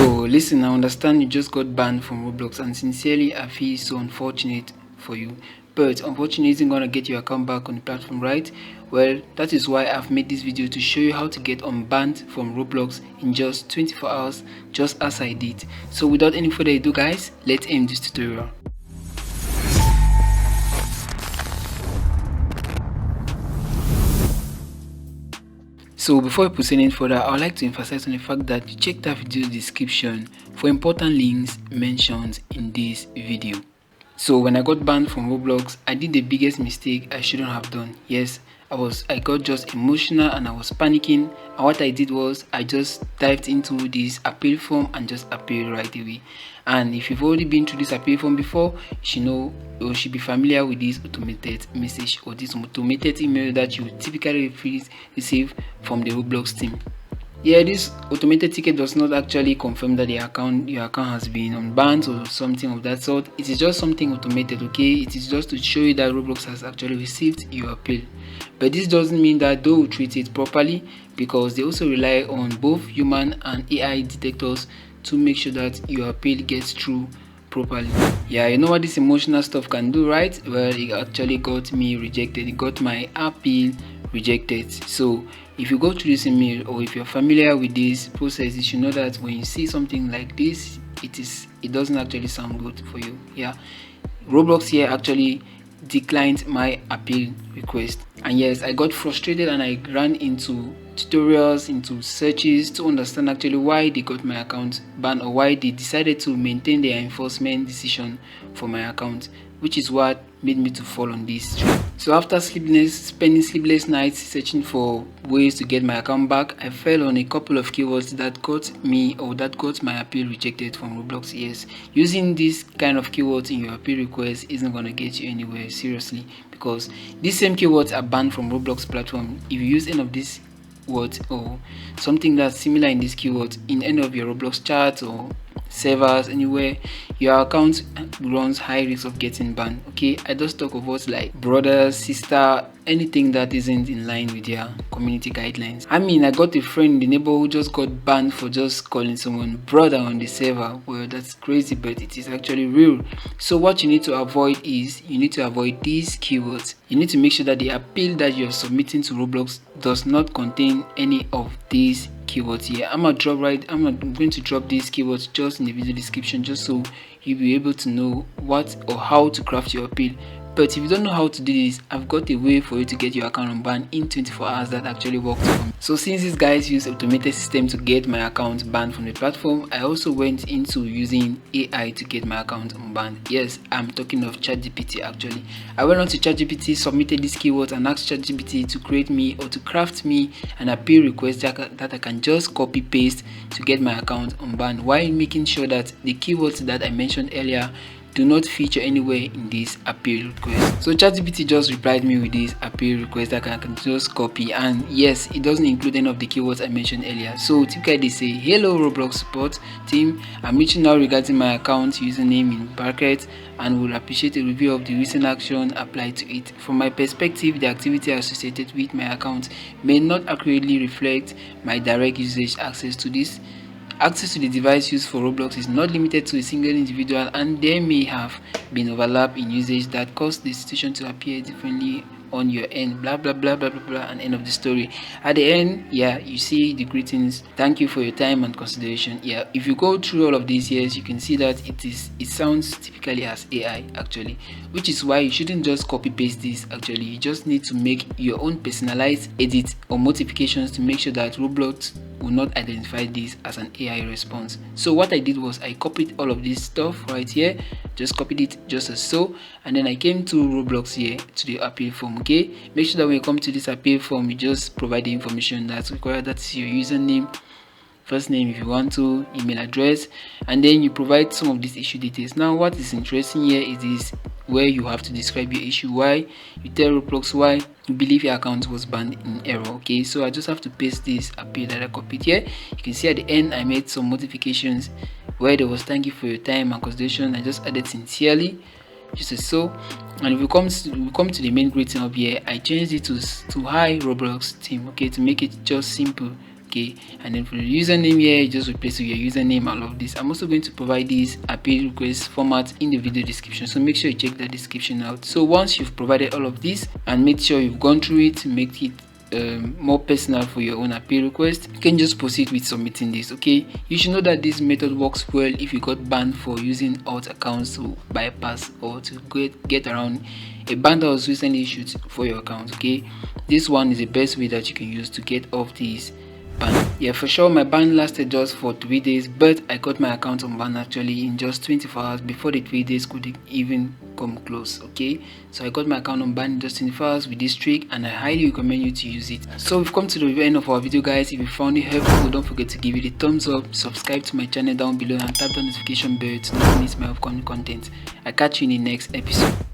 Yo, listen, I understand you just got banned from Roblox, and sincerely I feel so unfortunate for you. But unfortunately isn't gonna get your account back on the platform, right? Well, that is why I've made this video to show you how to get unbanned from Roblox in just 24 hours, just as I did. So without any further ado guys, let's end this tutorial. So before we proceed any further, I would like to emphasize on the fact that you check that video description for important links mentioned in this video. So when I got banned from Roblox, I did the biggest mistake I shouldn't have done. Yes, I got just emotional and I was panicking, and what I did was I just dived into this appeal form and just appealed right away. And if you've already been through this appeal form before, you should know or should be familiar with this automated message or this automated email that you typically receive from the Roblox team. Yeah, this automated ticket does not actually confirm that your account has been unbanned or something of that sort. It is just something automated, okay? It is just to show you that Roblox has actually received your appeal. But this doesn't mean that they will treat it properly, because they also rely on both human and AI detectors to make sure that your appeal gets through properly. Yeah, you know what this emotional stuff can do, right? Well, it actually got me rejected. It got my appeal rejected. So if you go through this email, or if you're familiar with this process, you should know that when you see something like this, it doesn't actually sound good for you. Yeah, Roblox here actually declined my appeal request, and yes, I got frustrated and I ran into tutorials, into searches to understand actually why they got my account banned, or why they decided to maintain their enforcement decision for my account, which is what made me to fall on this trap. So after spending sleepless nights searching for ways to get my account back, I fell on a couple of keywords that got my appeal rejected from Roblox. Yes, using this kind of keywords in your appeal request isn't going to get you anywhere, seriously, because these same keywords are banned from Roblox platform. If you use any of these words or something that's similar in this keyword in any of your Roblox chats or servers anywhere, your account runs high risk of getting banned. Okay, I just talk of words like brother, sister, anything that isn't in line with their community guidelines. I mean, I got a friend in the neighborhood who just got banned for just calling someone brother on the server. Well, that's crazy, but it is actually real. So what you need to avoid is these keywords. You need to make sure that the appeal that you're submitting to Roblox does not contain any of these keywords here. I'm going to drop these keywords just in the video description, just so you'll be able to know what or how to craft your appeal. But if you don't know how to do this, I've got a way for you to get your account unbanned in 24 hours that actually worked for me. So since these guys use automated system to get my account banned from the platform, I also went into using AI to get my account unbanned. Yes, I'm talking of ChatGPT actually. I went on to ChatGPT, submitted these keywords and asked ChatGPT to create me or to craft me an appeal request that I can just copy paste to get my account unbanned, while making sure that the keywords that I mentioned earlier do not feature anywhere in this appeal request. So ChatGPT just replied me with this appeal request that I can just copy, and yes, it doesn't include any of the keywords I mentioned earlier. So typically they say, hello Roblox support team, I'm reaching out regarding my account username in brackets and will appreciate a review of the recent action applied to it. From my perspective, the activity associated with my account may not accurately reflect my direct usage. Access to the device used for Roblox is not limited to a single individual, and there may have been overlap in usage that caused the situation to appear differently on your end, blah blah blah blah blah blah, and end of the story. At the end, yeah, you see the greetings, thank you for your time and consideration. Yeah, if you go through all of these years, you can see that it sounds typically as AI actually, which is why you shouldn't just copy paste this. Actually, you just need to make your own personalized edit or modifications to make sure that Roblox will not identify this as an AI response. So what I did was I copied all of this stuff right here, just copied it just as so, and then I came to Roblox here to the appeal form. Okay, make sure that when you come to this appeal form, you just provide the information that's required. That's your username, first name if you want to, email address, and then you provide some of these issue details. Now what is interesting here is this, where you have to describe your issue, why you tell Roblox why you believe your account was banned in error. Okay, so I just have to paste this appeal that I copied here. You can see at the end I made some modifications where there was thank you for your time and consideration. I just added sincerely, just as so. And if we come to the main greeting up here, I changed it to hi Roblox team, okay, to make it just simple okay. And then for the username here, just replace with your username. I love this. I'm also going to provide this appeal request format in the video description, so make sure you check the description out. So once you've provided all of this and make sure you've gone through it, make it more personal for your own appeal request, you can just proceed with submitting this. Okay, you should know that this method works well if you got banned for using alt accounts to bypass or to get around a ban that was recently issued for your account. Okay, this one is the best way that you can use to get off this ban. Yeah, for sure my ban lasted just for 3 days, but I got my account unbanned actually in just 24 hours before the 3 days could even come close. Okay, so I got my account unbanned in just 24 hours with this trick, and I highly recommend you to use it. So we've come to the end of our video, guys. If you found it helpful, don't forget to give it a thumbs up, subscribe to my channel down below, and tap the notification bell to not miss my upcoming content. I'll catch you in the next episode.